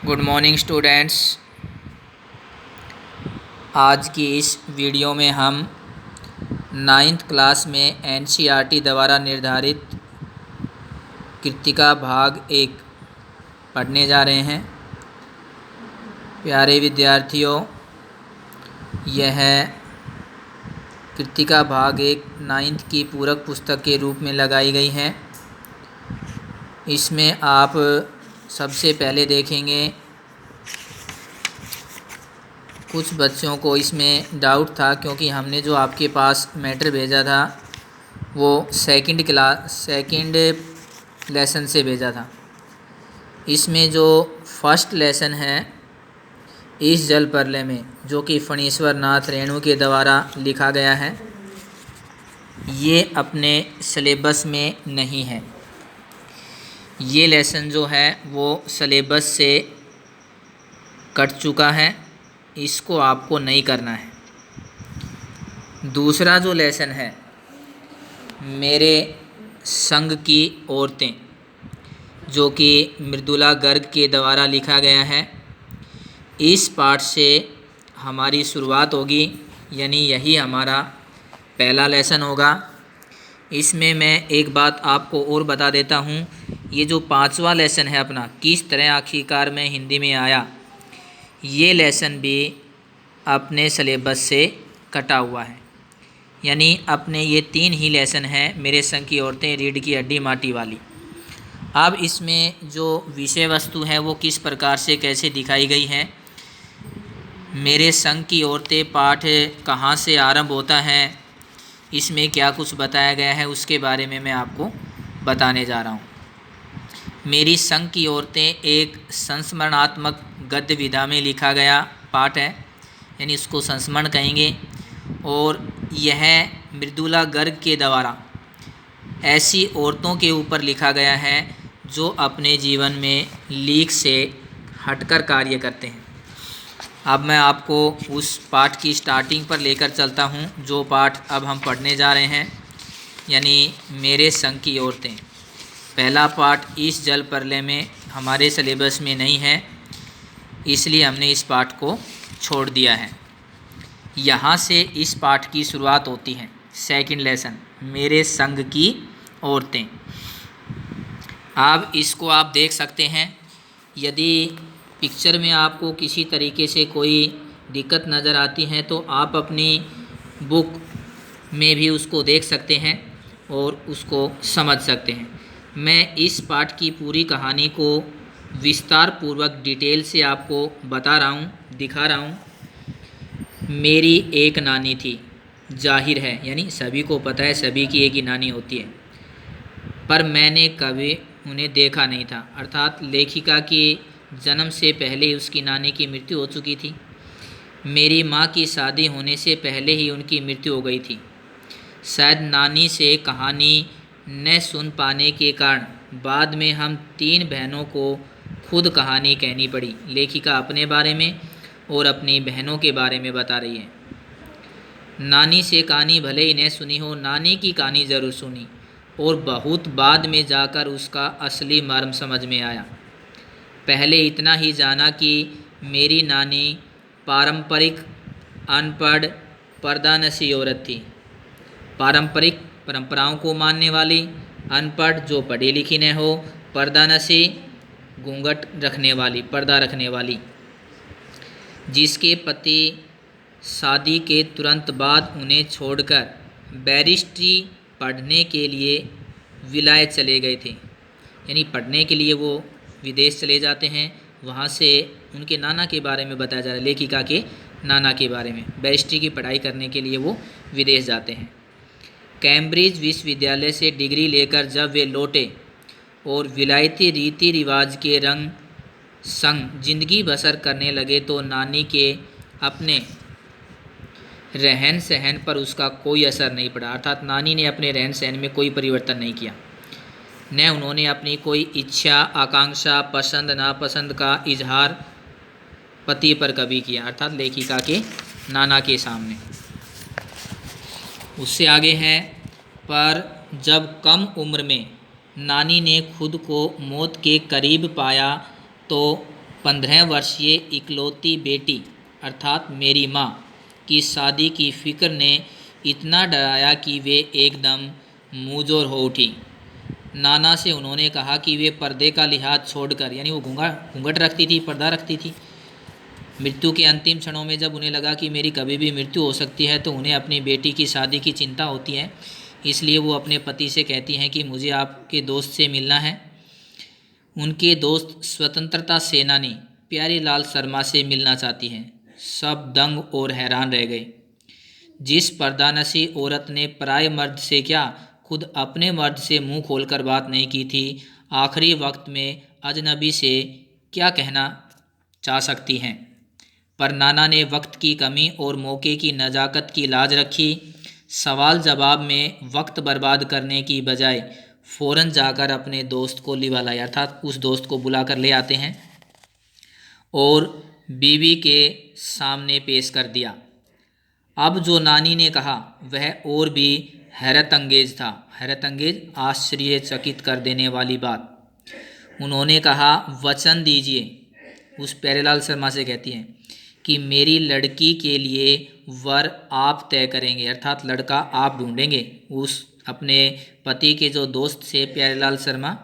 Good morning students. आज की इस वीडियो में हम 9th क्लास में एनसीईआरटी द्वारा निर्धारित कृत्तिका भाग 1 पढ़ने जा रहे हैं। प्यारे विद्यार्थियों, यह कृत्तिका भाग 1 9th की पूरक पुस्तक के रूप में लगाई गई है। इसमें आप सबसे पहले देखेंगे, कुछ बच्चों को इसमें डाउट था क्योंकि हमने जो आपके पास मैटर भेजा था वो सेकंड लेसन से भेजा था। इसमें जो फर्स्ट लेसन है इस जल प्रलय में, जो कि फणीश्वर नाथ रेणु के द्वारा लिखा गया है, ये अपने सिलेबस में नहीं है। ये लेसन जो है वो सिलेबस से कट चुका है, इसको आपको नहीं करना है। दूसरा जो लेसन है मेरे संग की औरतें, जो कि मृदुला गर्ग के द्वारा लिखा गया है, इस पाठ से हमारी शुरुआत होगी, यानी यही हमारा पहला लेसन होगा। इसमें मैं एक बात आपको और बता देता हूँ, ये जो 5वां लेसन है अपना, किस तरह आखिरकार में हिंदी में आया, ये लेसन भी अपने सिलेबस से कटा हुआ है। यानी अपने ये 3 ही लेसन हैं, मेरे संग की औरतें, रीढ़ की हड्डी, माटी वाली। अब इसमें जो विषय वस्तु है वो किस प्रकार से कैसे दिखाई गई है, मेरे संग की औरतें पाठ कहाँ से आरंभ होता है, इसमें क्या कुछ बताया गया है, उसके बारे में मैं आपको बताने जा रहा हूँ। मेरी संग की औरतें एक संस्मरणात्मक गद्य विधा में लिखा गया पाठ है, यानी इसको संस्मरण कहेंगे। और यह मृदुला गर्ग के द्वारा ऐसी औरतों के ऊपर लिखा गया है जो अपने जीवन में लीक से हटकर कार्य करते हैं। अब मैं आपको उस पाठ की स्टार्टिंग पर लेकर चलता हूँ, जो पाठ अब हम पढ़ने जा रहे हैं, यानी मेरे संग की औरतें। पहला पाठ इस जल प्रलय में हमारे सिलेबस में नहीं है, इसलिए हमने इस पाठ को छोड़ दिया है। यहाँ से इस पाठ की शुरुआत होती है, सेकंड लेसन, मेरे संग की औरतें। अब इसको आप देख सकते हैं। यदि पिक्चर में आपको किसी तरीके से कोई दिक्कत नज़र आती है तो आप अपनी बुक में भी उसको देख सकते हैं और उसको समझ सकते हैं। मैं इस पाठ की पूरी कहानी को विस्तार पूर्वक डिटेल से आपको बता रहा हूँ, दिखा रहा हूँ। मेरी एक नानी थी, जाहिर है यानी सभी को पता है, सभी की एक ही नानी होती है, पर मैंने कभी उन्हें देखा नहीं था। अर्थात लेखिका के जन्म से पहले ही उसकी नानी की मृत्यु हो चुकी थी। मेरी माँ की शादी होने से पहले ही उनकी मृत्यु हो गई थी। शायद नानी से कहानी न सुन पाने के कारण बाद में हम 3 बहनों को खुद कहानी कहनी पड़ी। लेखिका अपने बारे में और अपनी बहनों के बारे में बता रही है। नानी से कहानी भले ही न सुनी हो, नानी की कहानी ज़रूर सुनी और बहुत बाद में जाकर उसका असली मर्म समझ में आया। पहले इतना ही जाना कि मेरी नानी पारंपरिक अनपढ़ पर्दानशी औरत थी। पारंपरिक परंपराओं को मानने वाली, अनपढ़ जो पढ़ी लिखी न हो, पर्दानशी घूंघट रखने वाली, पर्दा रखने वाली, जिसके पति शादी के तुरंत बाद उन्हें छोड़कर बैरिस्ट्री पढ़ने के लिए विलायत चले गए थे। यानी पढ़ने के लिए वो विदेश चले जाते हैं। वहाँ से उनके नाना के बारे में बताया जा रहा है, लेखिका के नाना के बारे में। बैरिस्ट्री की पढ़ाई करने के लिए वो विदेश जाते हैं। कैम्ब्रिज विश्वविद्यालय से डिग्री लेकर जब वे लौटे और विलायती रीति रिवाज के रंग संग जिंदगी बसर करने लगे तो नानी के अपने रहन सहन पर उसका कोई असर नहीं पड़ा। अर्थात नानी ने अपने रहन सहन में कोई परिवर्तन नहीं किया, न उन्होंने अपनी कोई इच्छा, आकांक्षा, पसंद नापसंद का इजहार पति पर कभी किया, अर्थात लेखिका के नाना के सामने। उससे आगे है, पर जब कम उम्र में नानी ने खुद को मौत के करीब पाया तो 15 वर्षीय इकलौती बेटी अर्थात मेरी माँ की शादी की फिक्र ने इतना डराया कि वे एकदम मुँहजोर हो उठी। नाना से उन्होंने कहा कि वे पर्दे का लिहाज छोड़कर, यानी वो घूंघट रखती थी, पर्दा रखती थी। मृत्यु के अंतिम क्षणों में जब उन्हें लगा कि मेरी कभी भी मृत्यु हो सकती है तो उन्हें अपनी बेटी की शादी की चिंता होती है। इसलिए वो अपने पति से कहती हैं कि मुझे आपके दोस्त से मिलना है। उनके दोस्त स्वतंत्रता सेनानी प्यारीलाल शर्मा से मिलना चाहती हैं। सब दंग और हैरान रह गए। जिस पर्दानशी औरत ने पराये मर्द से क्या, खुद अपने मर्द से मुंह खोलकर बात नहीं की थी, आखिरी वक्त में अजनबी से क्या कहना चाह सकती हैं। पर नाना ने वक्त की कमी और मौके की नज़ाकत की लाज रखी। सवाल जवाब में वक्त बर्बाद करने की बजाय फ़ौरन जाकर अपने दोस्त को लिवा लाया, अर्थात उस दोस्त को बुला कर ले आते हैं और बीवी के सामने पेश कर दिया। अब जो नानी ने कहा वह और भी हैरत अंगेज था। हैरत अंगेज, आश्चर्यचकित कर देने वाली बात। उन्होंने कहा, वचन दीजिए, उस प्यारेलाल शर्मा से कहती हैं, कि मेरी लड़की के लिए वर आप तय करेंगे, अर्थात लड़का आप ढूंढेंगे। उस अपने पति के जो दोस्त से प्यारेलाल शर्मा,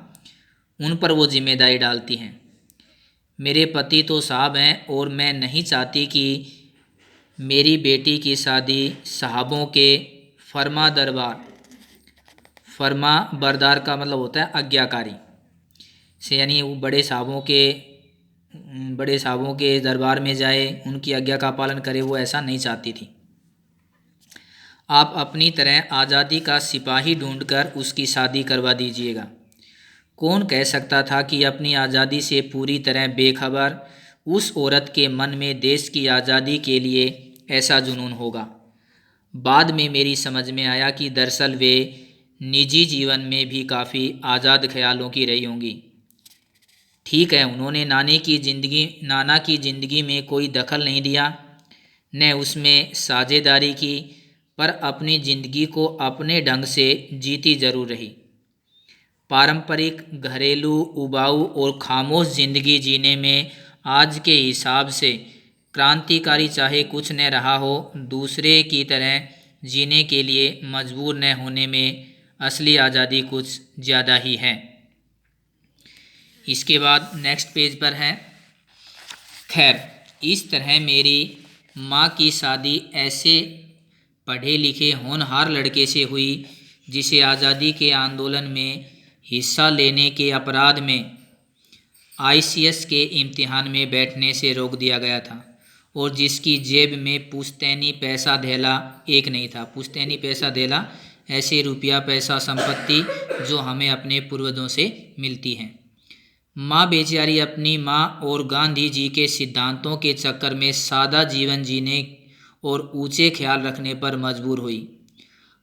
उन पर वो जिम्मेदारी डालती हैं। मेरे पति तो साहब हैं और मैं नहीं चाहती कि मेरी बेटी की शादी साहबों के फर्मा बरदार का मतलब होता है आज्ञाकारी से, यानी वो बड़े साहबों के दरबार में जाए, उनकी आज्ञा का पालन करे, वो ऐसा नहीं चाहती थी। आप अपनी तरह आज़ादी का सिपाही ढूंढकर उसकी शादी करवा दीजिएगा। कौन कह सकता था कि अपनी आज़ादी से पूरी तरह बेखबर उस औरत के मन में देश की आज़ादी के लिए ऐसा जुनून होगा। बाद में मेरी समझ में आया कि दरअसल वे निजी जीवन में भी काफ़ी आज़ाद ख्यालों की रही होंगी। ठीक है, उन्होंने नाना की ज़िंदगी में कोई दखल नहीं दिया, न उसमें साझेदारी की, पर अपनी ज़िंदगी को अपने ढंग से जीती जरूर रही। पारंपरिक, घरेलू, उबाऊ और खामोश ज़िंदगी जीने में आज के हिसाब से क्रांतिकारी चाहे कुछ न रहा हो, दूसरे की तरह जीने के लिए मजबूर न होने में असली आज़ादी कुछ ज़्यादा ही है। इसके बाद नेक्स्ट पेज पर है, खैर इस तरह मेरी माँ की शादी ऐसे पढ़े लिखे होनहार लड़के से हुई जिसे आज़ादी के आंदोलन में हिस्सा लेने के अपराध में ICS के इम्तिहान में बैठने से रोक दिया गया था और जिसकी जेब में पुश्तैनी पैसा धेला एक नहीं था। पुश्तैनी पैसा धेला ऐसे रुपया, पैसा, संपत्ति जो हमें अपने पूर्वजों से मिलती हैं। माँ बेचारी अपनी माँ और गांधी जी के सिद्धांतों के चक्कर में सादा जीवन जीने और ऊंचे ख्याल रखने पर मजबूर हुई।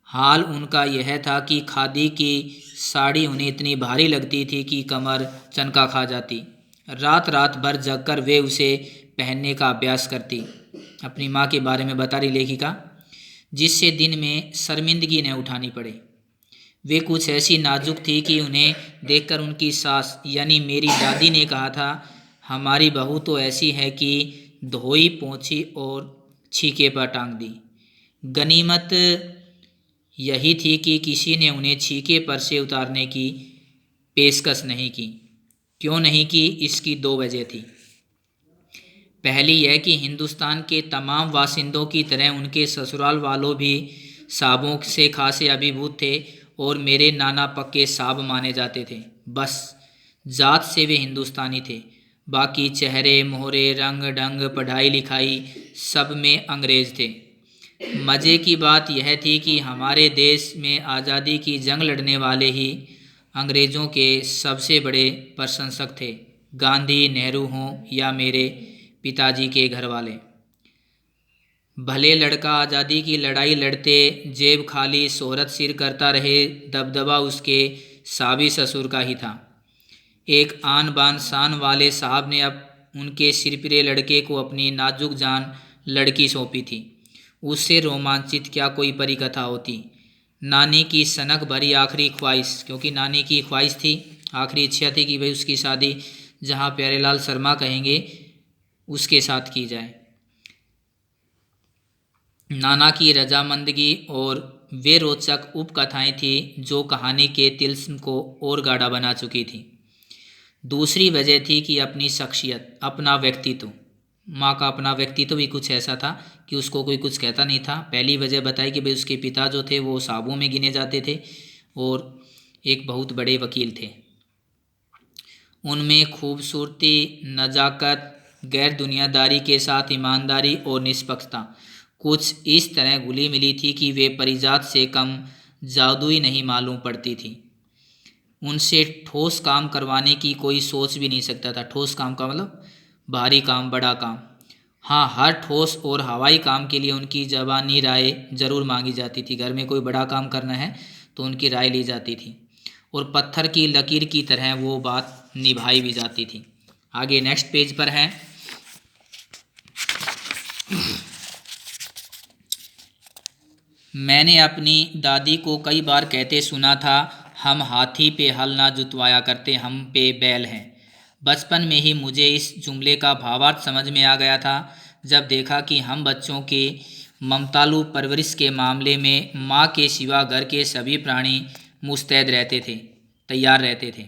हाल उनका यह था कि खादी की साड़ी उन्हें इतनी भारी लगती थी कि कमर चनका खा जाती। रात रात भर जगकर वे उसे पहनने का अभ्यास करती। अपनी माँ के बारे में बता रही लेखिका, जिससे दिन में शर्मिंदगी न उठानी पड़े। वे कुछ ऐसी नाजुक थी कि उन्हें देखकर उनकी सास यानी मेरी दादी ने कहा था, हमारी बहू तो ऐसी है कि धोई पोंछी और छीके पर टांग दी। गनीमत यही थी कि किसी ने उन्हें छीके पर से उतारने की पेशकश नहीं की। क्यों नहीं की? इसकी दो वजह थी। पहली यह कि हिंदुस्तान के तमाम वासिंदों की तरह उनके ससुराल वालों भी साहबों से खासे अभिभूत थे और मेरे नाना पक्के साहब माने जाते थे। बस जात से वे हिंदुस्तानी थे, बाकी चेहरे मोहरे, रंग ढंग, पढ़ाई लिखाई सब में अंग्रेज़ थे। मज़े की बात यह थी कि हमारे देश में आज़ादी की जंग लड़ने वाले ही अंग्रेज़ों के सबसे बड़े प्रशंसक थे, गांधी, नेहरू हों या मेरे पिताजी के घर वाले। भले लड़का आज़ादी की लड़ाई लड़ते जेब खाली शोहरत सिर करता रहे, दबदबा उसके साबी ससुर का ही था। एक आन बान शान वाले साहब ने अब उनके सिरपिरे लड़के को अपनी नाजुक जान लड़की सौंपी थी। उससे रोमांचित क्या कोई परी कथा होती। नानी की सनक भरी आखिरी ख्वाहिश, क्योंकि नानी की ख्वाहिश थी, आखिरी इच्छा थी कि भाई उसकी शादी जहाँ प्यारेलाल शर्मा कहेंगे उसके साथ की जाए। नाना की रजामंदगी और वे रोचक उपकथाएं थी जो कहानी के तिल्स्म को और गाढ़ा बना चुकी थी। दूसरी वजह थी कि अपनी शख्सियत, अपना व्यक्तित्व। माँ का अपना व्यक्तित्व भी कुछ ऐसा था कि उसको कोई कुछ कहता नहीं था। पहली वजह बताई कि भाई उसके पिता जो थे वो साहबों में गिने जाते थे और एक बहुत बड़े वकील थे। उनमें खूबसूरती, नज़ाकत, गैर दुनियादारी के साथ ईमानदारी और निष्पक्षता कुछ इस तरह घुली मिली थी कि वे परिजात से कम जादुई नहीं मालूम पड़ती थी। उनसे ठोस काम करवाने की कोई सोच भी नहीं सकता था। ठोस काम का मतलब भारी काम, बड़ा काम। हाँ, हर ठोस और हवाई काम के लिए उनकी ज़बानी राय ज़रूर मांगी जाती थी। घर में कोई बड़ा काम करना है तो उनकी राय ली जाती थी और पत्थर की लकीर की तरह वो बात निभाई भी जाती थी। आगे नेक्स्ट पेज पर है। मैंने अपनी दादी को कई बार कहते सुना था, हम हाथी पे हल ना जुतवाया करते, हम पे बैल हैं। बचपन में ही मुझे इस जुमले का भावार्थ समझ में आ गया था जब देखा कि हम बच्चों के ममतालू परवरिश के मामले में माँ के सिवा घर के सभी प्राणी मुस्तैद रहते थे, तैयार रहते थे।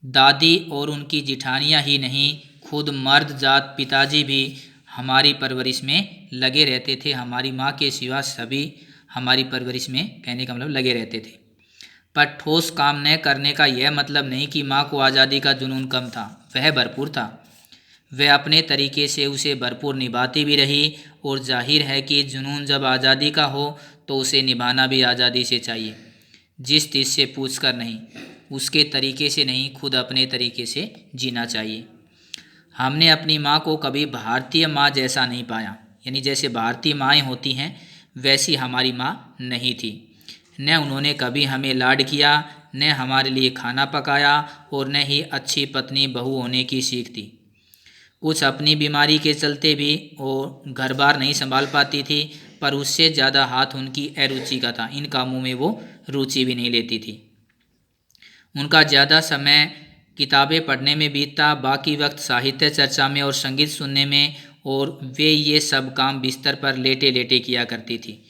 दादी और उनकी जिठानियाँ ही नहीं, खुद मर्द जात पिताजी भी हमारी परवरिश में लगे रहते थे। हमारी माँ के सिवा सभी हमारी परवरिश में, कहने का मतलब, लगे रहते थे। पर ठोस काम न करने का यह मतलब नहीं कि माँ को आज़ादी का जुनून कम था, वह भरपूर था। वह अपने तरीके से उसे भरपूर निभाती भी रही और जाहिर है कि जुनून जब आज़ादी का हो तो उसे निभाना भी आज़ादी से चाहिए। जिस चीज़ से पूछ कर नहीं, उसके तरीके से नहीं, खुद अपने तरीके से जीना चाहिए। हमने अपनी माँ को कभी भारतीय माँ जैसा नहीं पाया, यानी जैसे भारतीय माँएँ होती हैं वैसी हमारी माँ नहीं थी। न उन्होंने कभी हमें लाड किया, न हमारे लिए खाना पकाया और न ही अच्छी पत्नी बहू होने की सीख दी। कुछ अपनी बीमारी के चलते भी और घर बार नहीं संभाल पाती थी, पर उससे ज़्यादा हाथ उनकी अरुचि का था। इन कामों में वो रुचि भी नहीं लेती थी। उनका ज़्यादा समय किताबें पढ़ने में बीतता, बाकी वक्त साहित्य चर्चा में और संगीत सुनने में, और वे ये सब काम बिस्तर पर लेटे लेटे किया करती थी।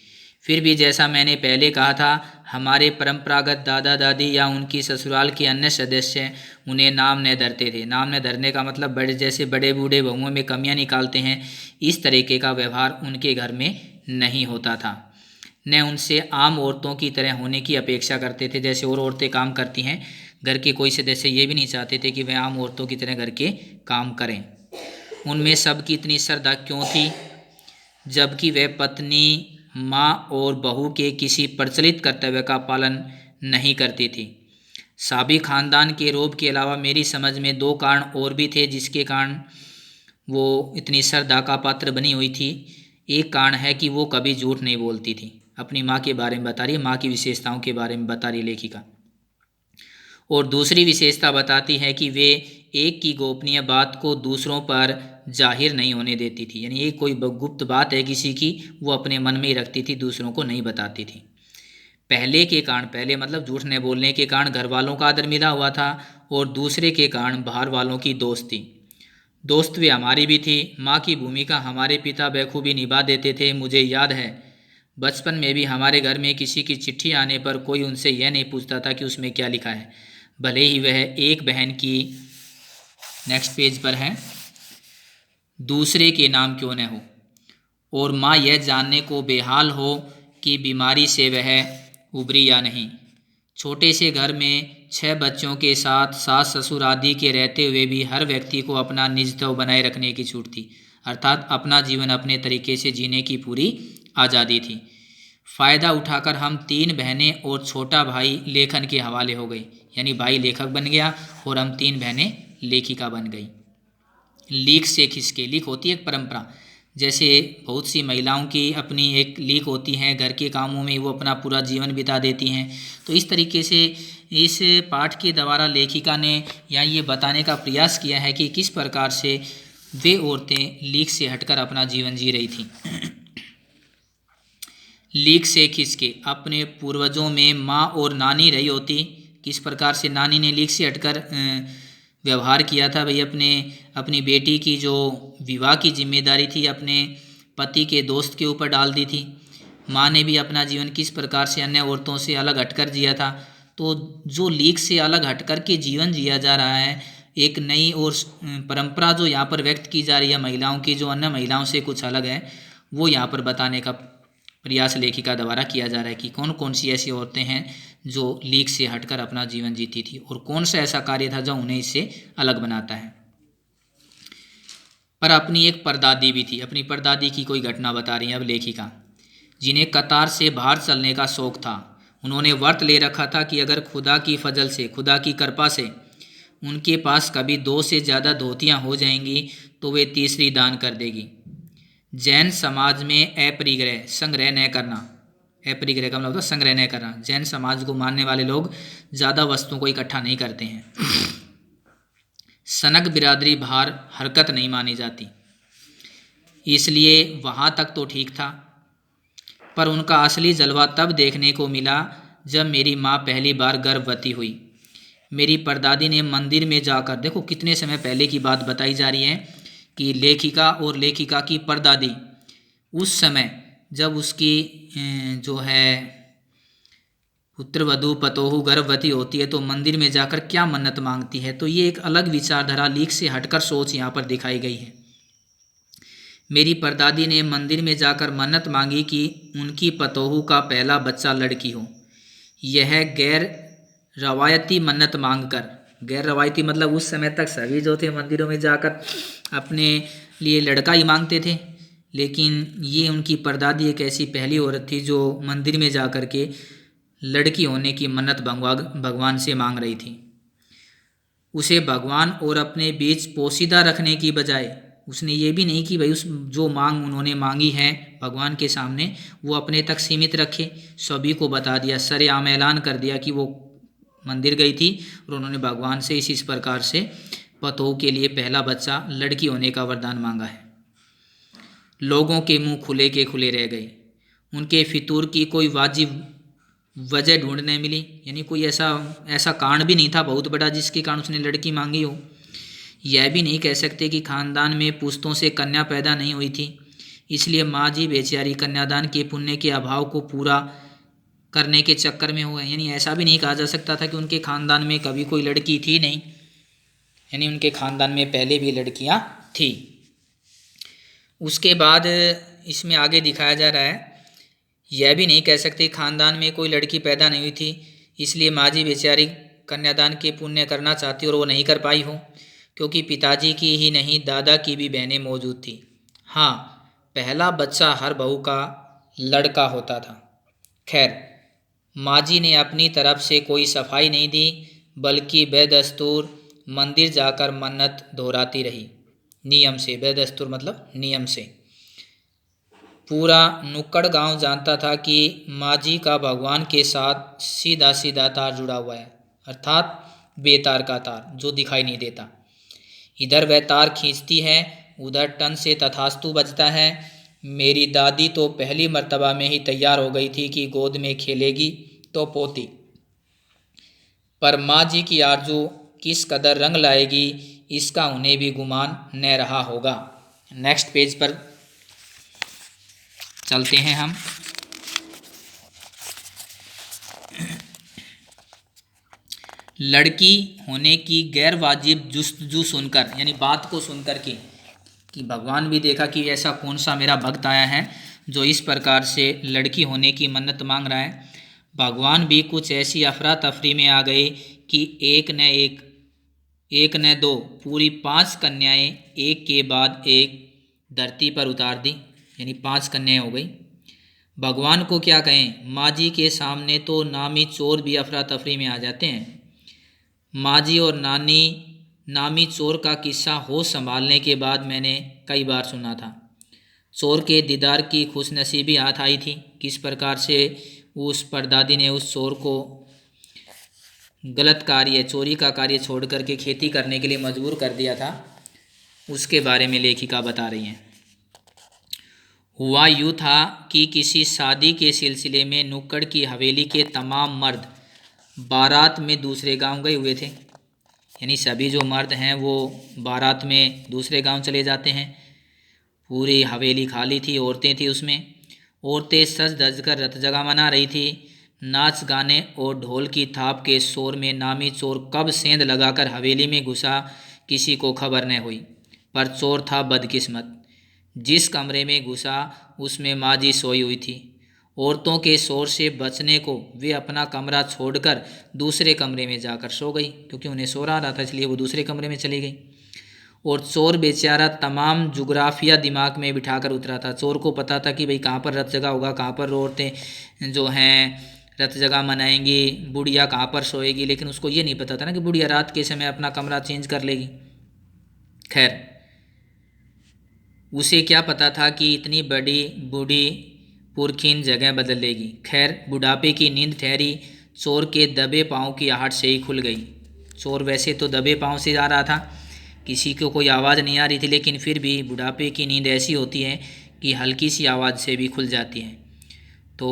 फिर भी जैसा मैंने पहले कहा था, हमारे परंपरागत दादा दादी या उनकी ससुराल के अन्य सदस्य उन्हें नाम न धरते थे। नाम न धरने का मतलब बड़े, जैसे बड़े बूढ़े बहुओं में कमियां निकालते हैं, इस तरीके का व्यवहार उनके घर में नहीं होता था। न उनसे आम औरतों की तरह होने की अपेक्षा करते थे। जैसे और औरतें काम करती हैं, घर के कोई सदस्य ये भी नहीं चाहते थे कि वह आम औरतों की तरह घर के काम करें। उनमें सबकी इतनी श्रद्धा क्यों थी, जबकि वह पत्नी, माँ और बहू के किसी प्रचलित कर्तव्य का पालन नहीं करती थी। साबी खानदान के रोब के अलावा मेरी समझ में दो कारण और भी थे जिसके कारण वो इतनी श्रद्धा का पात्र बनी हुई थी। एक कारण है कि वो कभी झूठ नहीं बोलती थी। अपनी माँ के बारे में बता रही है, माँ की विशेषताओं के बारे में बता रही लेखिका। और दूसरी विशेषता बताती है कि वे एक की गोपनीय बात को दूसरों पर जाहिर नहीं होने देती थी। यानी ये कोई गुप्त बात है किसी की, वो अपने मन में ही रखती थी, दूसरों को नहीं बताती थी। पहले के कारण, पहले मतलब झूठ न बोलने के कारण घर वालों का आदर मिला हुआ था, और दूसरे के कारण बाहर वालों की दोस्ती। दोस्त वे हमारी भी थी। माँ की भूमिका हमारे पिता बखूबी निभा देते थे। मुझे याद है बचपन में भी हमारे घर में किसी की चिट्ठी आने पर कोई उनसे यह नहीं पूछता था कि उसमें क्या लिखा है, भले ही वह एक बहन की, नेक्स्ट पेज पर है, दूसरे के नाम क्यों न हो, और माँ यह जानने को बेहाल हो कि बीमारी से वह उबरी या नहीं। छोटे से घर में 6 बच्चों के साथ सास ससुर आदि के रहते हुए भी हर व्यक्ति को अपना निजत्व बनाए रखने की छूट थी, अर्थात अपना जीवन अपने तरीके से जीने की पूरी आज़ादी थी। फ़ायदा उठाकर हम 3 बहनें और छोटा भाई लेखन के हवाले हो गई, यानी भाई लेखक बन गया और हम 3 बहनें लेखिका बन गई। लीक से खिसके, लीक होती है एक परंपरा, जैसे बहुत सी महिलाओं की अपनी एक लीक होती हैं, घर के कामों में वो अपना पूरा जीवन बिता देती हैं। तो इस तरीके से इस पाठ के द्वारा लेखिका ने यहाँ ये बताने का प्रयास किया है कि किस प्रकार से वे औरतें लीक से हटकर अपना जीवन जी रही थीं। लीक से खिसके, अपने पूर्वजों में माँ और नानी रही होती, किस प्रकार से नानी ने लीक से हटकर व्यवहार किया था भाई। अपनी बेटी की जो विवाह की जिम्मेदारी थी अपने पति के दोस्त के ऊपर डाल दी थी। माँ ने भी अपना जीवन किस प्रकार से अन्य औरतों से अलग हटकर जिया था। तो जो लीक से अलग हटकर के जीवन जिया जा रहा है, एक नई और परंपरा जो यहाँ पर व्यक्त की जा रही है महिलाओं की, जो अन्य महिलाओं से कुछ अलग है, वो यहाँ पर बताने का प्रयास लेखिका द्वारा किया जा रहा है कि कौन कौन सी ऐसी औरतें हैं जो लीक से हटकर अपना जीवन जीती थी और कौन सा ऐसा कार्य था जो उन्हें इससे अलग बनाता है। पर अपनी एक परदादी भी थी। अपनी परदादी की कोई घटना बता रही है अब लेखिका, जिन्हें कतार से बाहर चलने का शौक था। उन्होंने व्रत ले रखा था कि अगर खुदा की फजल से, खुदा की कृपा से उनके पास कभी 2 से ज़्यादा धोतियाँ हो जाएंगी तो वे तीसरी दान कर देगी। जैन समाज में अपरिग्रह, संग्रह न करना, अपरिग्रह का मतलब होता है संग्रह न करना। जैन समाज को मानने वाले लोग ज़्यादा वस्तुओं को इकट्ठा नहीं करते हैं। सनक बिरादरी बाहर हरकत नहीं मानी जाती, इसलिए वहाँ तक तो ठीक था। पर उनका असली जलवा तब देखने को मिला जब मेरी माँ पहली बार गर्भवती हुई। मेरी परदादी ने मंदिर में जाकर, देखो कितने समय पहले की बात बताई जा रही है कि लेखिका और लेखिका की परदादी उस समय जब उसकी जो है पुत्रवधू पतोहू गर्भवती होती है तो मंदिर में जाकर क्या मन्नत मांगती है। तो ये एक अलग विचारधारा, लीक से हटकर सोच यहाँ पर दिखाई गई है। मेरी परदादी ने मंदिर में जाकर मन्नत मांगी कि उनकी पतोहू का पहला बच्चा लड़की हो। यह गैर रवायती मन्नत मांगकर, गैर रवायती मतलब उस समय तक सभी जो थे मंदिरों में जाकर अपने लिए लड़का ही मांगते थे, लेकिन ये उनकी परदादी एक ऐसी पहली औरत थी जो मंदिर में जाकर के लड़की होने की मन्नत भगवान से मांग रही थी। उसे भगवान और अपने बीच पोशीदा रखने की बजाय उसने ये भी नहीं कि भाई उस जो मांग उन्होंने मांगी है भगवान के सामने वो अपने तक सीमित रखे, सभी को बता दिया, सरेआम ऐलान कर दिया कि वो मंदिर गई थी और उन्होंने भगवान से इस प्रकार से पतोह के लिए पहला बच्चा लड़की होने का वरदान मांगा है। लोगों के मुंह खुले के खुले रह गए। उनके फितूर की कोई वाजिब वजह ढूंढने मिली, यानी कोई ऐसा कारण भी नहीं था बहुत बड़ा जिसके कारण उसने लड़की मांगी हो। यह भी नहीं कह सकते कि खानदान में पुश्तों से कन्या पैदा नहीं हुई थी, इसलिए माँ जी बेचारी कन्यादान के पुण्य के अभाव को पूरा करने के चक्कर में हुए। यानी ऐसा भी नहीं कहा जा सकता था कि उनके खानदान में कभी कोई लड़की थी नहीं, यानी उनके खानदान में पहले भी लड़कियाँ थी। उसके बाद इसमें आगे दिखाया जा रहा है, यह भी नहीं कह सकते खानदान में कोई लड़की पैदा नहीं हुई थी, इसलिए माँ जी बेचारी कन्यादान के पुण्य करना चाहती और वो नहीं कर पाई हो, क्योंकि पिताजी की ही नहीं दादा की भी बहनें मौजूद थी। हाँ, पहला बच्चा हर बहू का लड़का होता था। खैर, माँ जी ने अपनी तरफ से कोई सफाई नहीं दी, बल्कि बेदस्तूर मंदिर जाकर मन्नत दोहराती रही, नियम से। बेदस्तूर मतलब नियम से। पूरा नुक्कड़ गांव जानता था कि माँ जी का भगवान के साथ सीधा सीधा तार जुड़ा हुआ है, अर्थात बेतार का तार जो दिखाई नहीं देता। इधर वह तार खींचती है, उधर टन से तथास्तु बजता है। मेरी दादी तो पहली मर्तबा में ही तैयार हो गई थी कि गोद में खेलेगी तो पोती, पर माँ जी की आरजू किस कदर रंग लाएगी इसका उन्हें भी गुमान न रहा होगा। नेक्स्ट पेज पर चलते हैं हम। लड़की होने की गैर वाजिब जुस्तजू सुनकर, यानी बात को सुनकर के कि भगवान भी देखा कि ऐसा कौन सा मेरा भक्त आया है जो इस प्रकार से लड़की होने की मन्नत मांग रहा है। भगवान भी कुछ ऐसी अफरा तफरी में आ गए कि एक न दो पूरी 5 कन्याएं एक के बाद एक धरती पर उतार दी, यानी 5 कन्याएं हो गई। भगवान को क्या कहें, माँ जी के सामने तो नामी चोर भी अफरा तफरी में आ जाते हैं। माँ जी और नामी चोर का किस्सा होश संभालने के बाद मैंने कई बार सुना था। चोर के दीदार की खुशनसीबी हाथ आई थी। किस प्रकार से उस परदादी ने उस चोर को गलत कार्य, चोरी का कार्य छोड़ करके खेती करने के लिए मजबूर कर दिया था, उसके बारे में लेखिका बता रही हैं। हुआ यूँ था कि किसी शादी के सिलसिले में नुक्कड़ की हवेली के तमाम मर्द बारात में दूसरे गांव गए हुए थे। यानी सभी जो मर्द हैं वो बारात में दूसरे गांव चले जाते हैं। पूरी हवेली खाली थी, औरतें थी उसमें। औरतें सज धज कर रत जगह मना रही थी। नाच गाने और ढोल की थाप के शोर में नामी चोर कब सेंध लगाकर हवेली में घुसा किसी को खबर न हुई। पर चोर था बदकिस्मत। जिस कमरे में घुसा उसमें माँ जी सोई हुई थी। औरतों के शोर से बचने को वे अपना कमरा छोड़कर दूसरे कमरे में जाकर सो गई, क्योंकि उन्हें शोर आ रहा था, इसलिए वो दूसरे कमरे में चली गई। और चोर बेचारा तमाम जुग्राफिया दिमाग में बिठाकर उतरा था। चोर को पता था कि भाई कहाँ पर रत जगह होगा, कहाँ पर औरतें जो हैं रत जगह मनाएंगी, बुढ़िया कहाँ पर सोएगी, लेकिन उसको ये नहीं पता था ना कि बुढ़िया रात के समय अपना कमरा चेंज कर लेगी। खैर, उसे क्या पता था कि इतनी बड़ी बूढ़ी पुरखीन जगह बदल लेगी। खैर, बुढ़ापे की नींद ठहरी। चोर के दबे पाँव की आहट से ही खुल गई। चोर वैसे तो दबे पाँव से जा रहा था, किसी को कोई आवाज़ नहीं आ रही थी, लेकिन फिर भी बुढ़ापे की नींद ऐसी होती है कि हल्की सी आवाज़ से भी खुल जाती है। तो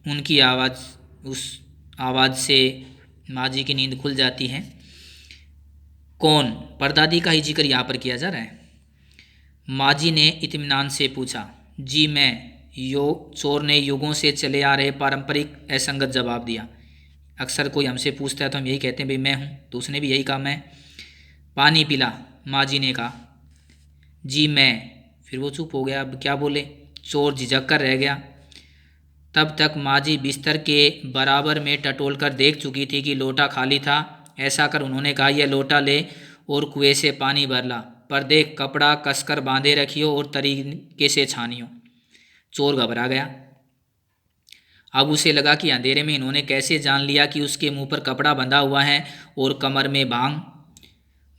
उनकी आवाज़, उस आवाज़ से माँ जी की नींद खुल जाती है। कौन? परदादी का ही जिक्र यहाँ पर किया जा रहा है। माँ जी ने इत्मीनान से पूछा। जी मैं। चोर ने युगों से चले आ रहे पारंपरिक असंगत जवाब दिया। अक्सर कोई हमसे पूछता है तो हम यही कहते हैं भाई मैं हूँ, तो उसने भी यही कहा मैं। पानी पिला, माँ जी ने कहा। जी मैं। फिर वो चुप हो गया, अब क्या बोले। चोर झिझक कर रह गया। तब तक माँ जी बिस्तर के बराबर में टटोल कर देख चुकी थी कि लोटा खाली था। ऐसा कर उन्होंने कहा, यह लोटा ले और कुएं से पानी भर ला, पर देख कपड़ा कसकर बांधे रखियो और तरीके से छानियो। चोर घबरा गया। अब उसे लगा कि अंधेरे में इन्होंने कैसे जान लिया कि उसके मुंह पर कपड़ा बंधा हुआ है और कमर में भांग।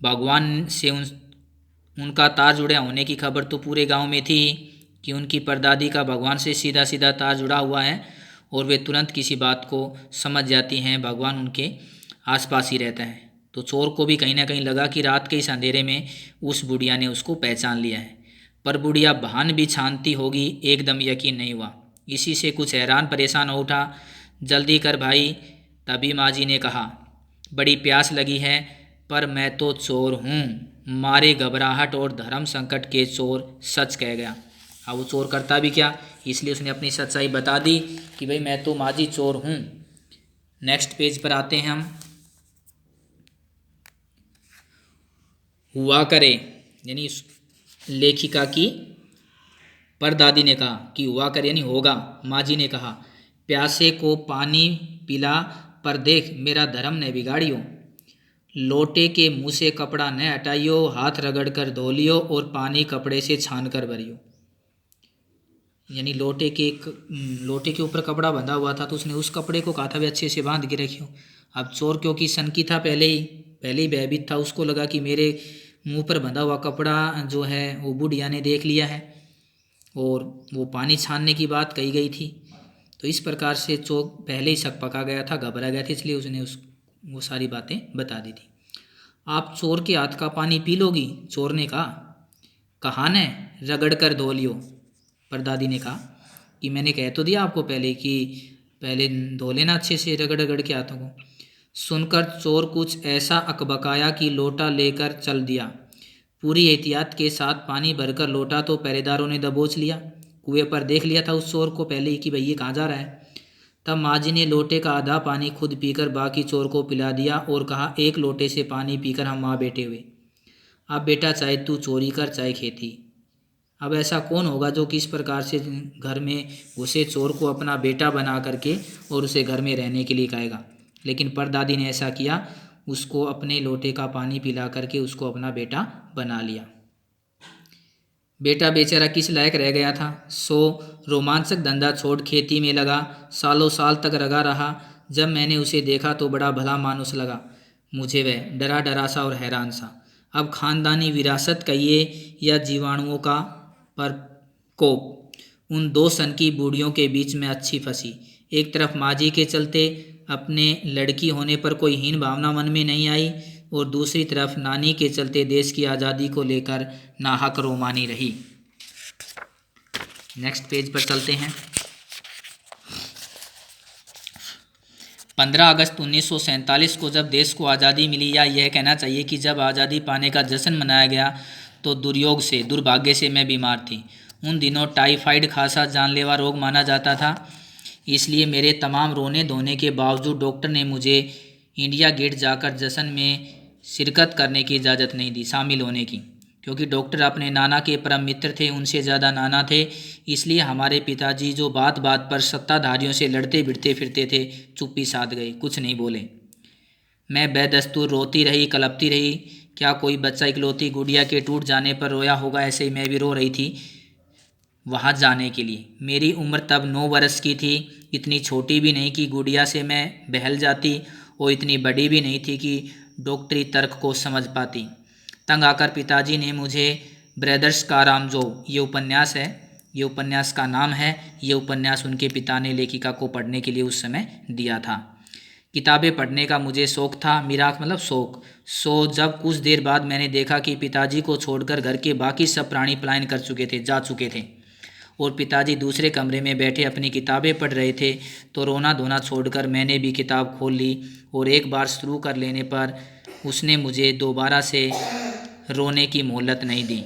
भगवान से उनका तार जुड़े होने की खबर तो पूरे गांव में थी कि उनकी परदादी का भगवान से सीधा सीधा तार जुड़ा हुआ है, और वे तुरंत किसी बात को समझ जाती हैं। भगवान उनके आसपास ही रहता है। तो चोर को भी कहीं ना कहीं लगा कि रात के इस अंधेरे में उस बुढ़िया ने उसको पहचान लिया है। पर बुढ़िया भान भी छानती होगी, एकदम यकीन नहीं हुआ। इसी से कुछ हैरान परेशान हो उठा। जल्दी कर भाई। तभी माँ जी ने कहा, बड़ी प्यास लगी है, पर मैं तो चोर हूँ। मारे घबराहट और धर्म संकट के चोर सच कह गया। अब वो चोर करता भी क्या, इसलिए उसने अपनी सच्चाई बता दी कि भाई मैं तो माँ जी चोर हूँ। नेक्स्ट पेज पर आते हैं हम। हुआ करे, यानी लेखिका की परदादी ने कहा कि हुआ करे यानी होगा। माँ जी ने कहा, प्यासे को पानी पिला, पर देख मेरा धर्म न बिगाड़ियो। लोटे के मुँह से कपड़ा न हटाइयो, हाथ रगड़ कर धो लियो और पानी कपड़े से छान कर भरियो। यानी लोटे के ऊपर कपड़ा बंधा हुआ था, तो उसने उस कपड़े को कहा था वे अच्छे से बांध के रखियो। अब चोर क्योंकि सनकी था, पहले ही भयभीत था, उसको लगा कि मेरे मुंह पर बंधा हुआ कपड़ा जो है वो बुढ़िया ने देख लिया है, और वो पानी छानने की बात कही गई थी। तो इस प्रकार से चोर पहले ही शक पका गया था, घबरा गया था, इसलिए उसने वो सारी बातें बता दी थी। आप चोर के हाथ का पानी पी लोगी? चोर ने कहा। कहा न, रगड़ कर धो लियो। परदादी ने कहा कि मैंने कह तो दिया आपको पहले कि पहले धो लेना अच्छे से रगड़ रगड़ के हाथों को। सुनकर चोर कुछ ऐसा अकबकाया कि लोटा लेकर चल दिया। पूरी एहतियात के साथ पानी भरकर लोटा तो पहरेदारों ने दबोच लिया। कुएं पर देख लिया था उस चोर को पहले ही कि भाई ये कहाँ जा रहा है। तब माँ जी ने लोटे का आधा पानी खुद पीकर बाकी चोर को पिला दिया और कहा, एक लोटे से पानी पीकर हम माँ बेटे हुए। अब बेटा चाहे तू चोरी कर चाहे खेती। अब ऐसा कौन होगा जो किस प्रकार से घर में घुसे चोर को अपना बेटा बना करके और उसे घर में रहने के लिए कहेगा। लेकिन परदादी ने ऐसा किया, उसको अपने लोटे का पानी पिला करके उसको अपना बेटा बना लिया। बेटा बेचारा किस लायक रह गया था। सो रोमांचक धंधा छोड़ खेती में लगा, सालों साल तक लगा रहा। जब मैंने उसे देखा तो बड़ा भला मानुस लगा मुझे वह, डरा डरा सा और हैरान सा। अब खानदानी विरासत कहिए या जीवाणुओं का प्रकोप उन दो सनकी बूढ़ियों के बीच में अच्छी फंसी। एक तरफ माँ जी के चलते अपने लड़की होने पर कोई हीन भावना मन में नहीं आई, और दूसरी तरफ नानी के चलते देश की आज़ादी को लेकर नाहक रोमानी रही। नेक्स्ट पेज पर चलते हैं। 15 अगस्त 1947 को जब देश को आज़ादी मिली, या यह कहना चाहिए कि जब आज़ादी पाने का जश्न मनाया गया, तो दुर्भाग्य से मैं बीमार थी। उन दिनों टाइफाइड खासा जानलेवा रोग माना जाता था, इसलिए मेरे तमाम रोने धोने के बावजूद डॉक्टर ने मुझे इंडिया गेट जाकर जश्न में शिरकत करने की इजाज़त नहीं दी, शामिल होने की, क्योंकि डॉक्टर अपने नाना के परम मित्र थे, उनसे ज़्यादा नाना थे। इसलिए हमारे पिताजी, जो बात बात पर सत्ताधारियों से लड़ते भिड़ते फिरते थे, चुप्पी साध गए, कुछ नहीं बोले। मैं बेदस्तूर रोती रही, कलपती रही। क्या कोई बच्चा इकलौती गुड़िया के टूट जाने पर रोया होगा, ऐसे ही मैं भी रो रही थी वहाँ जाने के लिए। मेरी उम्र तब 9 वर्ष की थी, इतनी छोटी भी नहीं कि गुड़िया से मैं बहल जाती, और इतनी बड़ी भी नहीं थी कि डॉक्टरी तर्क को समझ पाती। तंग आकर पिताजी ने मुझे ब्रदर्स कारामजो, ये उपन्यास है, ये उपन्यास का नाम है, ये उपन्यास उनके पिता ने लेखिका को पढ़ने के लिए उस समय दिया था। किताबें पढ़ने का मुझे शौक़ था, मिराक मतलब शौक़। जब कुछ देर बाद मैंने देखा कि पिताजी को छोड़कर घर के बाकी सब प्राणी पलायन कर चुके थे, जा चुके थे, और पिताजी दूसरे कमरे में बैठे अपनी किताबें पढ़ रहे थे, तो रोना धोना छोड़कर मैंने भी किताब खोल ली, और एक बार शुरू कर लेने पर उसने मुझे दोबारा से रोने की मोहलत नहीं दी।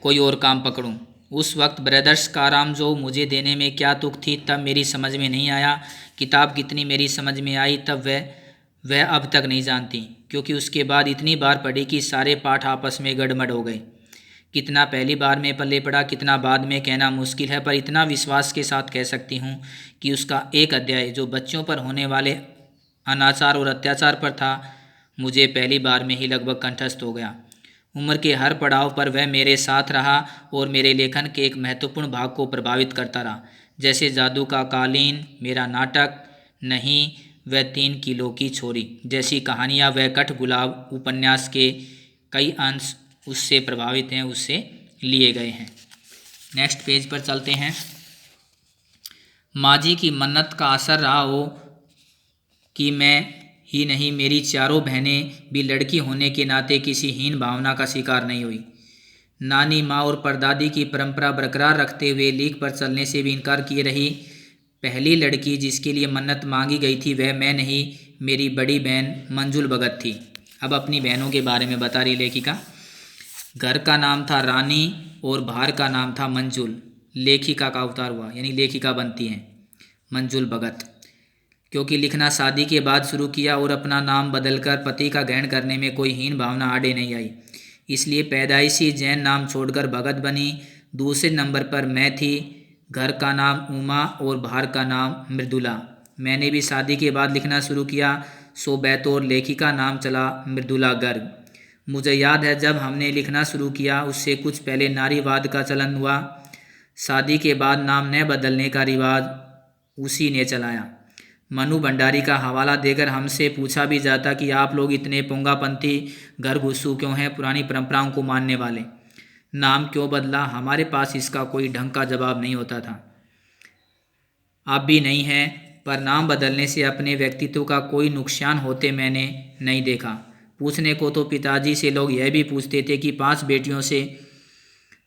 कोई और काम पकड़ूं। उस वक्त ब्रदर्स कारामजो मुझे देने में क्या तुक थी, तब मेरी समझ में नहीं आया। किताब कितनी मेरी समझ में आई, तब वह अब तक नहीं जानती, क्योंकि उसके बाद इतनी बार पढ़ी कि सारे पाठ आपस में गड़बड़ हो गए। कितना पहली बार में पल्ले पड़ा, कितना बाद में, कहना मुश्किल है, पर इतना विश्वास के साथ कह सकती हूँ कि उसका एक अध्याय, जो बच्चों पर होने वाले अनाचार और अत्याचार पर था, मुझे पहली बार में ही लगभग कंठस्थ हो गया। उम्र के हर पड़ाव पर वह मेरे साथ रहा और मेरे लेखन के एक महत्वपूर्ण भाग को प्रभावित करता रहा, जैसे जादू का कालीन, मेरा नाटक नहीं, वह 3 किलो की छोरी जैसी कहानियाँ, वह कठगुलाब उपन्यास के कई अंश उससे प्रभावित हैं, उससे लिए गए हैं। नेक्स्ट पेज पर चलते हैं। माँ जी की मन्नत का असर रहा हो कि मैं ही नहीं, मेरी चारों बहनें भी लड़की होने के नाते किसी हीन भावना का शिकार नहीं हुई। नानी, माँ और परदादी की परंपरा बरकरार रखते हुए लीक पर चलने से भी इनकार किए रही। पहली लड़की जिसके लिए मन्नत मांगी गई थी वह मैं नहीं, मेरी बड़ी बहन मंजुल भगत थी। अब अपनी बहनों के बारे में बता रही लेखिका। घर का नाम था रानी और बाहर का नाम था मंजुल। लेखिका का अवतार हुआ, यानी लेखिका बनती हैं मंजुल भगत। क्योंकि लिखना शादी के बाद शुरू किया और अपना नाम बदलकर पति का ग्रहण करने में कोई हीन भावना आड़े नहीं आई, इसलिए पैदाइशी जैन नाम छोड़कर भगत बनी। दूसरे नंबर पर मैं थी। घर का नाम उमा और बाहर का नाम मृदुला। मैंने भी शादी के बाद लिखना शुरू किया, सो बैतौर लेखिका नाम चला मृदुला गर्ग। मुझे याद है जब हमने लिखना शुरू किया उससे कुछ पहले नारीवाद का चलन हुआ। शादी के बाद नाम न बदलने का रिवाज उसी ने चलाया। मनु भंडारी का हवाला देकर हमसे पूछा भी जाता कि आप लोग इतने पोंगापंथी घर घुस्सू क्यों हैं, पुरानी परंपराओं को मानने वाले, नाम क्यों बदला। हमारे पास इसका कोई ढंग का जवाब नहीं होता था, अब भी नहीं है, पर नाम बदलने से अपने व्यक्तित्व का कोई नुकसान होते मैंने नहीं देखा। पूछने को तो पिताजी से लोग यह भी पूछते थे कि 5 बेटियों से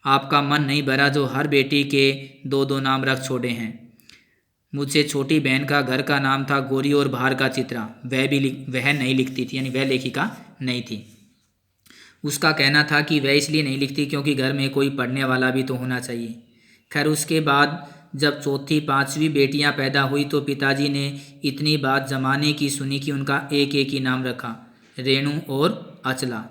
आपका मन नहीं भरा जो हर बेटी के 2-2 नाम रख छोड़े हैं। मुझसे छोटी बहन का घर का नाम था गोरी और बाहर का चित्रा। वह नहीं लिखती थी, यानी वह लेखिका नहीं थी। उसका कहना था कि वह इसलिए नहीं लिखती क्योंकि घर में कोई पढ़ने वाला भी तो होना चाहिए। खैर, उसके बाद जब 4थी 5वीं बेटियां पैदा हुई तो पिताजी ने इतनी बात जमाने की सुनी कि उनका एक एक ही नाम रखा, रेणु और अचला।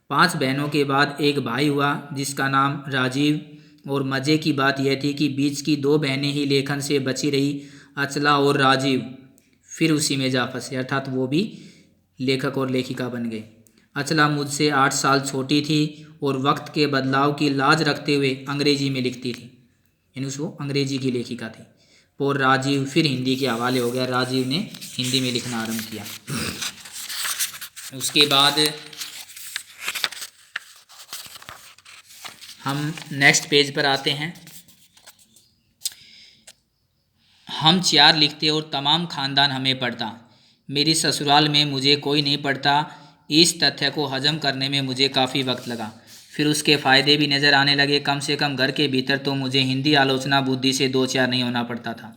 5 बहनों के बाद एक भाई हुआ जिसका नाम राजीव, और मज़े की बात यह थी कि बीच की 2 बहनें ही लेखन से बची रही, अचला और राजीव फिर उसी में जा फंसे, अर्थात वो भी लेखक और लेखिका बन गए। अचला मुझसे 8 साल छोटी थी और वक्त के बदलाव की लाज रखते हुए अंग्रेजी में लिखती थी, यानी उसको अंग्रेजी की लेखिका थी। और राजीव फिर हिंदी के हवाले हो गया, राजीव ने हिंदी में लिखना आरंभ किया। उसके बाद हम नेक्स्ट पेज पर आते हैं। हम 4 लिखते और तमाम ख़ानदान हमें पढ़ता। मेरी ससुराल में मुझे कोई नहीं पढ़ता। इस तथ्य को हजम करने में मुझे काफ़ी वक्त लगा। फिर उसके फ़ायदे भी नज़र आने लगे। कम से कम घर के भीतर तो मुझे हिंदी आलोचना बुद्धि से 2-4 नहीं होना पड़ता था।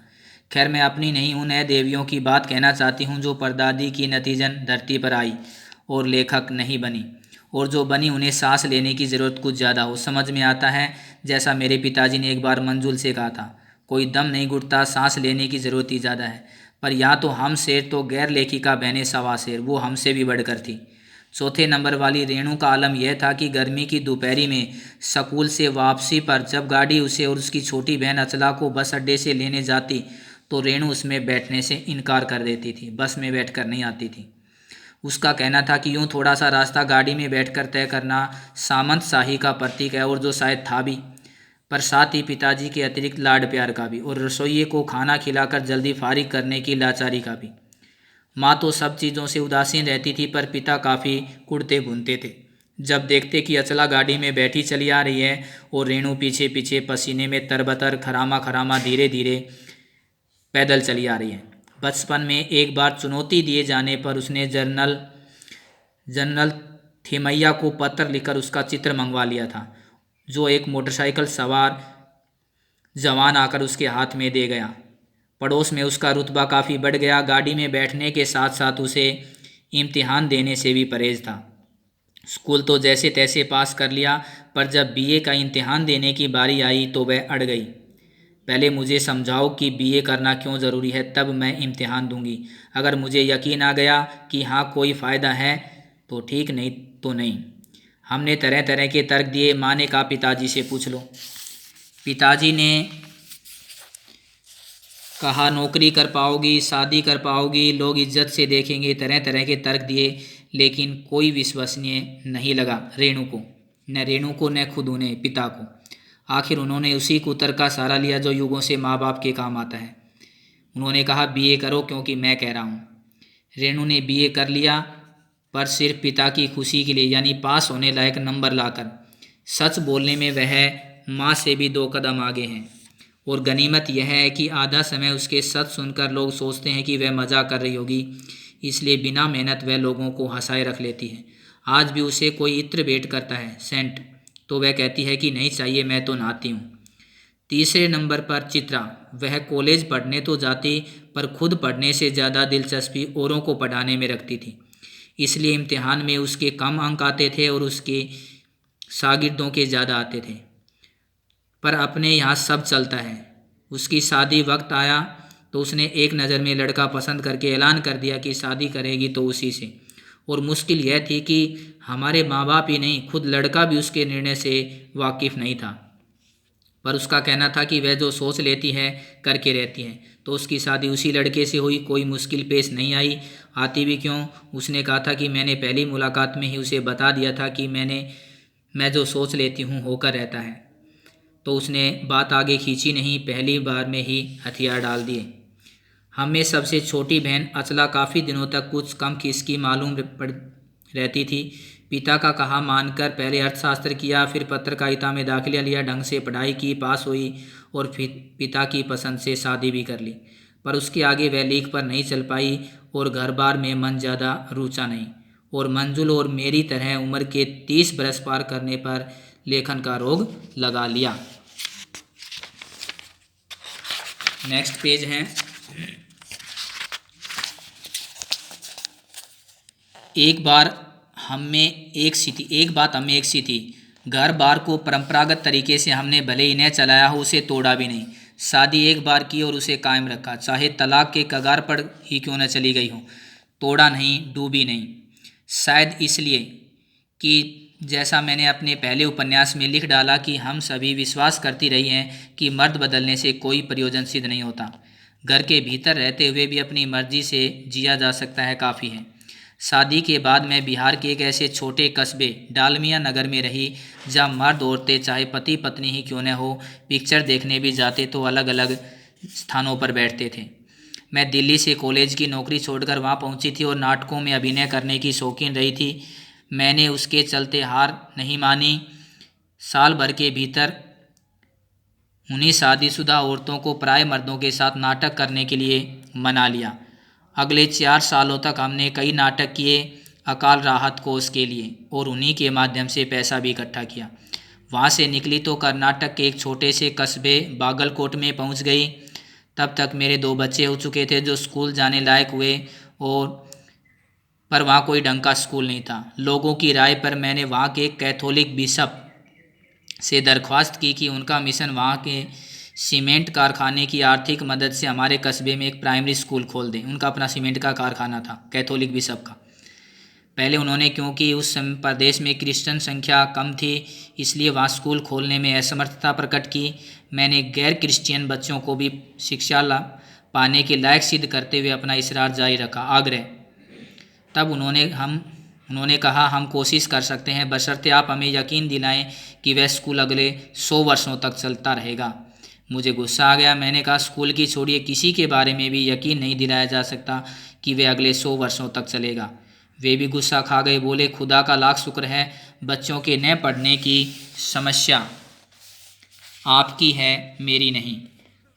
खैर मैं अपनी नहीं उन देवियों की बात कहना चाहती हूँ जो परदादी की नतीजन धरती पर आई और लेखक नहीं बनी, और जो बनी उन्हें सांस लेने की ज़रूरत कुछ ज़्यादा हो। समझ में आता है, जैसा मेरे पिताजी ने एक बार मंजुल से कहा था, कोई दम नहीं घुटता, सांस लेने की ज़रूरत ही ज़्यादा है। पर यहाँ तो हम शेर तो गैर लेखिका बहने सवा शेर, वो हमसे भी बढ़कर थी। चौथे नंबर वाली रेणु का आलम यह था कि गर्मी की दोपहरी में स्कूल से वापसी पर जब गाड़ी उसे और उसकी छोटी बहन अचला को बस अड्डे से लेने जाती तो रेणु उसमें बैठने से इनकार कर देती थी, बस में बैठकर नहीं आती थी। उसका कहना था कि यूँ थोड़ा सा रास्ता गाड़ी में बैठकर तय करना सामंत शाही का प्रतीक है, और जो शायद था भी, पर साथ ही पिताजी के अतिरिक्त लाड प्यार का भी, और रसोइये को खाना खिलाकर जल्दी फारिग करने की लाचारी का भी। माँ तो सब चीज़ों से उदासीन रहती थी, पर पिता काफ़ी कुढ़ते भूनते थे जब देखते कि अचला गाड़ी में बैठी चली आ रही है और रेणु पीछे पीछे पसीने में तरबतर खरामा खरामा धीरे धीरे पैदल चली आ रही है। बचपन में एक बार चुनौती दिए जाने पर उसने जनरल थिमैया को पत्र लिखकर उसका चित्र मंगवा लिया था, जो एक मोटरसाइकिल सवार जवान आकर उसके हाथ में दे गया। पड़ोस में उसका रुतबा काफ़ी बढ़ गया। गाड़ी में बैठने के साथ साथ उसे इम्तिहान देने से भी परहेज था। स्कूल तो जैसे तैसे पास कर लिया, पर जब बीए का इम्तिहान देने की बारी आई तो वह अड़ गई। पहले मुझे समझाओ कि बीए करना क्यों ज़रूरी है, तब मैं इम्तिहान दूंगी। अगर मुझे यकीन आ गया कि हाँ कोई फ़ायदा है तो ठीक, नहीं तो नहीं। हमने तरह तरह के तर्क दिए। माँ ने कहा पिताजी से पूछ लो। पिताजी ने कहा नौकरी कर पाओगी, शादी कर पाओगी, लोग इज्जत से देखेंगे। तरह तरह के तर्क दिए, लेकिन कोई विश्वसनीय नहीं लगा रेणु को, न खुद उन्हें पिता को। आखिर उन्होंने उसी कुतर का सहारा लिया जो युगों से माँ बाप के काम आता है। उन्होंने कहा बीए करो क्योंकि मैं कह रहा हूँ। रेणु ने बीए कर लिया, पर सिर्फ पिता की खुशी के लिए, यानी पास होने लायक नंबर लाकर। सच बोलने में वह माँ से भी 2 कदम आगे हैं, और गनीमत यह है कि आधा समय उसके सच सुनकर लोग सोचते हैं कि वह मजाक कर रही होगी, इसलिए बिना मेहनत वह लोगों को हंसाए रख लेती है। आज भी उसे कोई इत्र भेंट करता है, सेंट, तो वह कहती है कि नहीं चाहिए, मैं तो नहाती हूँ। तीसरे नंबर पर चित्रा। वह कॉलेज पढ़ने तो जाती, पर खुद पढ़ने से ज़्यादा दिलचस्पी औरों को पढ़ाने में रखती थी, इसलिए इम्तिहान में उसके कम अंक आते थे और उसके शागिर्दों के ज़्यादा आते थे। पर अपने यहाँ सब चलता है। उसकी शादी वक्त आया तो उसने एक नज़र में लड़का पसंद करके ऐलान कर दिया कि शादी करेगी तो उसी से। और मुश्किल यह थी कि हमारे माँ बाप ही नहीं, खुद लड़का भी उसके निर्णय से वाकिफ़ नहीं था। पर उसका कहना था कि वह जो सोच लेती है करके रहती है, तो उसकी शादी उसी लड़के से हुई। कोई मुश्किल पेश नहीं आई। आती भी क्यों? उसने कहा था कि मैंने पहली मुलाकात में ही उसे बता दिया था कि मैं जो सोच लेती हूँ होकर रहता है। तो उसने बात आगे खींची नहीं, पहली बार में ही हथियार डाल दिए। हम में सबसे छोटी बहन अचला काफ़ी दिनों तक कुछ कम खिसकी मालूम पड़ रहती थी। पिता का कहा मानकर पहले अर्थशास्त्र किया, फिर पत्रकारिता में दाखिला लिया, ढंग से पढ़ाई की, पास हुई, और फिर पिता की पसंद से शादी भी कर ली। पर उसके आगे वह लीक पर नहीं चल पाई और घर बार में मन ज़्यादा रुचा नहीं, और मंजुल और मेरी तरह उम्र के 30 बरस पार करने पर लेखन का रोग लगा लिया। नेक्स्ट पेज है। एक बात हम में एक सी थी। घर बार को परंपरागत तरीके से हमने भले ही न चलाया हो, उसे तोड़ा भी नहीं। शादी एक बार की और उसे कायम रखा, चाहे तलाक के कगार पर ही क्यों न चली गई हो। तोड़ा नहीं, डूबी नहीं। शायद इसलिए कि जैसा मैंने अपने पहले उपन्यास में लिख डाला कि हम सभी विश्वास करती रही हैं कि मर्द बदलने से कोई प्रयोजन सिद्ध नहीं होता। घर के भीतर रहते हुए भी अपनी मर्जी से जिया जा सकता है, काफ़ी है। शादी के बाद मैं बिहार के एक ऐसे छोटे कस्बे डालमिया नगर में रही, जहाँ मर्द औरतें चाहे पति पत्नी ही क्यों न हो, पिक्चर देखने भी जाते तो अलग अलग स्थानों पर बैठते थे। मैं दिल्ली से कॉलेज की नौकरी छोड़कर वहाँ पहुँची थी और नाटकों में अभिनय करने की शौकीन रही थी। मैंने उसके चलते हार नहीं मानी। साल भर के भीतर उन्हीं शादीशुदा औरतों को पराए मर्दों के साथ नाटक करने के लिए मना लिया। अगले 4 सालों तक हमने कई नाटक किए अकाल राहत कोष के लिए, और उन्हीं के माध्यम से पैसा भी इकट्ठा किया। वहाँ से निकली तो कर्नाटक के एक छोटे से कस्बे बागलकोट में पहुँच गई। तब तक मेरे 2 बच्चे हो चुके थे जो स्कूल जाने लायक हुए, और पर वहाँ कोई ढंग का स्कूल नहीं था। लोगों की राय पर मैंने वहाँ के कैथोलिक बिशप से दरख्वास्त की कि उनका मिशन वहाँ के सीमेंट कारखाने की आर्थिक मदद से हमारे कस्बे में एक प्राइमरी स्कूल खोल दें। उनका अपना सीमेंट का कारखाना था, कैथोलिक बिशप का। पहले उन्होंने, क्योंकि उस समय प्रदेश में क्रिश्चियन संख्या कम थी, इसलिए वहाँ स्कूल खोलने में असमर्थता प्रकट की। मैंने गैर क्रिश्चियन बच्चों को भी शिक्षा पाने के लायक सिद्ध करते हुए अपना इसरार जारी रखा, आग्रह। तब उन्होंने कहा, हम कोशिश कर सकते हैं, बशर्ते आप हमें यकीन दिलाएं कि वह स्कूल अगले 100 वर्षों तक चलता रहेगा। मुझे गुस्सा आ गया। मैंने कहा, स्कूल की छोड़िए, किसी के बारे में भी यकीन नहीं दिलाया जा सकता कि वह अगले 100 वर्षों तक चलेगा। वे भी गुस्सा खा गए, बोले, खुदा का लाख शुक्र है, बच्चों के न पढ़ने की समस्या आपकी है, मेरी नहीं।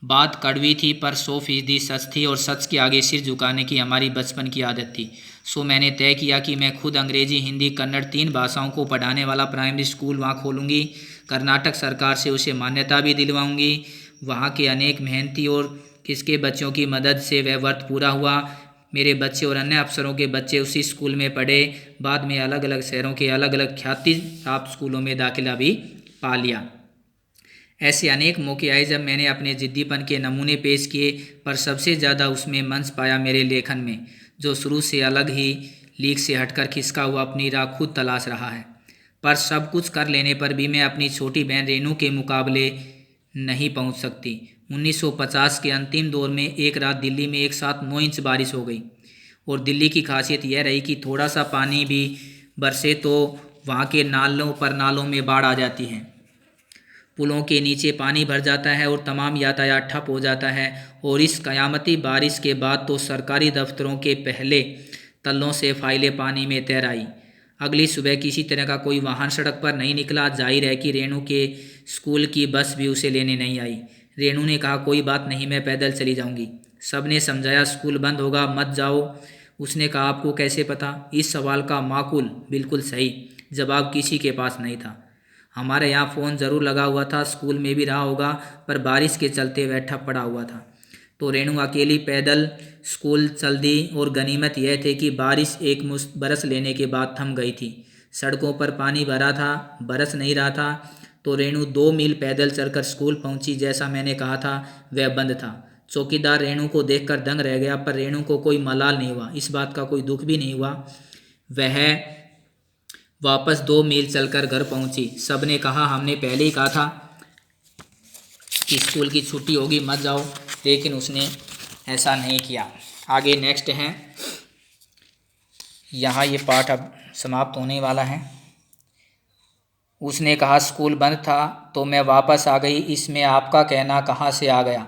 बात कड़वी थी पर 100% सच थी, और सच के आगे सिर झुकाने की हमारी बचपन की आदत थी। सो मैंने तय किया कि मैं खुद अंग्रेजी, हिंदी, कन्नड़ 3 भाषाओं को पढ़ाने वाला प्राइमरी स्कूल वहाँ खोलूँगी। कर्नाटक सरकार से उसे मान्यता भी दिलवाऊँगी। वहाँ के अनेक मेहनती और किसके बच्चों की मदद से वह व्रत पूरा हुआ। मेरे बच्चे और अन्य अफसरों के बच्चे उसी स्कूल में पढ़े। बाद में अलग अलग शहरों के अलग अलग ख्याति प्राप्त स्कूलों में दाखिला भी पा लिया। ऐसे अनेक मौके आए जब मैंने अपने जिद्दीपन के नमूने पेश किए, पर सबसे ज़्यादा उसमें मंच पाया मेरे लेखन में, जो शुरू से अलग ही लीक से हटकर खिसका हुआ अपनी राह खुद तलाश रहा है। पर सब कुछ कर लेने पर भी मैं अपनी छोटी बहन रेनू के मुकाबले नहीं पहुंच सकती। 1950 के अंतिम दौर में एक रात दिल्ली में एक साथ 9 इंच बारिश हो गई, और दिल्ली की खासियत यह रही कि थोड़ा सा पानी भी बरसे तो वहाँ के नालों में बाढ़ आ जाती है। पुलों के नीचे पानी भर जाता है और तमाम यातायात ठप हो जाता है। और इस कयामती बारिश के बाद तो सरकारी दफ्तरों के पहले तल्लों से फाइलें पानी में तैर आई। अगली सुबह किसी तरह का कोई वाहन सड़क पर नहीं निकला। जाहिर है कि रेणु के स्कूल की बस भी उसे लेने नहीं आई। रेणु ने कहा, कोई बात नहीं, मैं पैदल चली जाऊंगी। सब ने समझाया, स्कूल बंद होगा, मत जाओ। उसने कहा, आपको कैसे पता? इस सवाल का माकूल, बिल्कुल सही जवाब किसी के पास नहीं था। हमारे यहाँ फ़ोन ज़रूर लगा हुआ था, स्कूल में भी रहा होगा, पर बारिश के चलते वह ठप पड़ा हुआ था। तो रेणु अकेली पैदल स्कूल चल दी, और गनीमत यह थी कि बारिश एक मुश्त बरस लेने के बाद थम गई थी। सड़कों पर पानी भरा था, बरस नहीं रहा था। तो रेणु 2 मील पैदल चलकर स्कूल पहुंची। जैसा मैंने कहा था, वह बंद था। चौकीदार रेणु को देखकर दंग रह गया, पर रेणु को कोई मलाल नहीं हुआ, इस बात का कोई दुख भी नहीं हुआ। वह वापस 2 मील चलकर घर पहुंची। सब ने कहा, हमने पहले ही कहा था कि स्कूल की छुट्टी होगी, मत जाओ, लेकिन उसने ऐसा नहीं किया। आगे नेक्स्ट है, यहाँ ये पाठ अब समाप्त होने वाला है। उसने कहा, स्कूल बंद था तो मैं वापस आ गई, इसमें आपका कहना कहाँ से आ गया?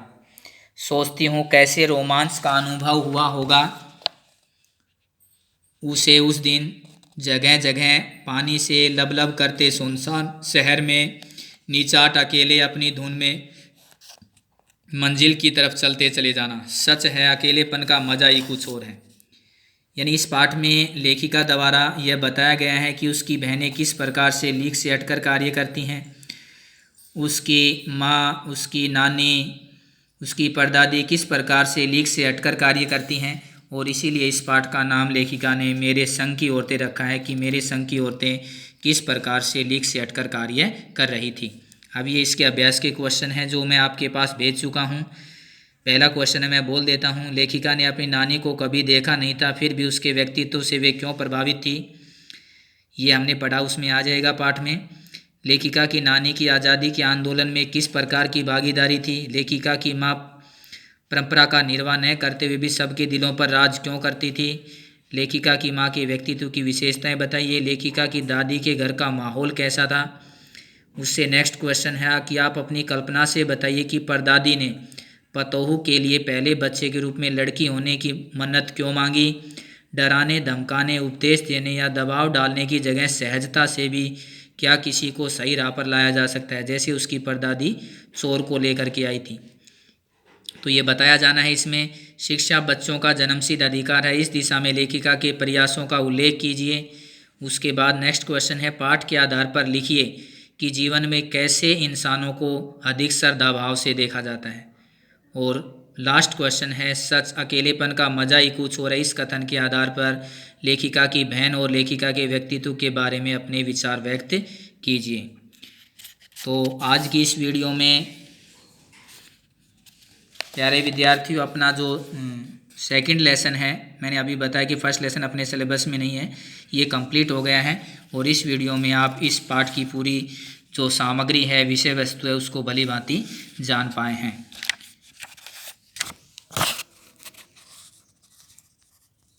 सोचती हूँ कैसे रोमांच का अनुभव हुआ होगा उसे उस दिन। जगह जगह पानी से लबलब करते सुनसान शहर में निचाट अकेले अपनी धुन में मंजिल की तरफ चलते चले जाना। सच है, अकेलेपन का मज़ा ही कुछ और है। यानी इस पाठ में लेखिका द्वारा यह बताया गया है कि उसकी बहनें किस प्रकार से लीक से हटकर कार्य करती हैं। उसकी माँ, उसकी नानी, उसकी परदादी किस प्रकार से लीक से हटकर कार्य करती हैं, और इसीलिए इस पाठ का नाम लेखिका ने मेरे संग की औरतें रखा है कि मेरे संग की औरतें किस प्रकार से लीक से हटकर कार्य कर रही थी। अब ये इसके अभ्यास के क्वेश्चन हैं जो मैं आपके पास भेज चुका हूँ। पहला क्वेश्चन है, मैं बोल देता हूँ। लेखिका ने अपनी नानी को कभी देखा नहीं था, फिर भी उसके व्यक्तित्व से वे क्यों प्रभावित थी? ये हमने पढ़ा, उसमें आ जाएगा पाठ में। लेखिका की नानी की आज़ादी के आंदोलन में किस प्रकार की भागीदारी थी? लेखिका की माँ परंपरा का निर्वाह न करते हुए भी सबके दिलों पर राज क्यों करती थी? लेखिका की माँ के व्यक्तित्व की विशेषताएं बताइए। लेखिका की दादी के घर का माहौल कैसा था? उससे नेक्स्ट क्वेश्चन है कि आप अपनी कल्पना से बताइए कि परदादी ने पतोहू के लिए पहले बच्चे के रूप में लड़की होने की मन्नत क्यों मांगी? डराने, धमकाने, उपदेश देने या दबाव डालने की जगह सहजता से भी क्या किसी को सही राह पर लाया जा सकता है, जैसे उसकी परदादी चोर को लेकर के आई थी? तो ये बताया जाना है इसमें। शिक्षा बच्चों का जन्मसिद्ध अधिकार है, इस दिशा में लेखिका के प्रयासों का उल्लेख कीजिए। उसके बाद नेक्स्ट क्वेश्चन है, पाठ के आधार पर लिखिए कि जीवन में कैसे इंसानों को अधिक श्रद्धाभाव से देखा जाता है। और लास्ट क्वेश्चन है, सच अकेलेपन का मजा ही कुछ और है। इस कथन के आधार पर लेखिका की बहन और लेखिका के व्यक्तित्व के बारे में अपने विचार व्यक्त कीजिए। तो आज की इस वीडियो में प्यारे विद्यार्थियों, अपना जो सेकंड लेसन है, मैंने अभी बताया कि फर्स्ट लेसन अपने सिलेबस में नहीं है, ये कंप्लीट हो गया है। और इस वीडियो में आप इस पाठ की पूरी जो सामग्री है, विषय वस्तु है, उसको भली भांति जान पाए हैं।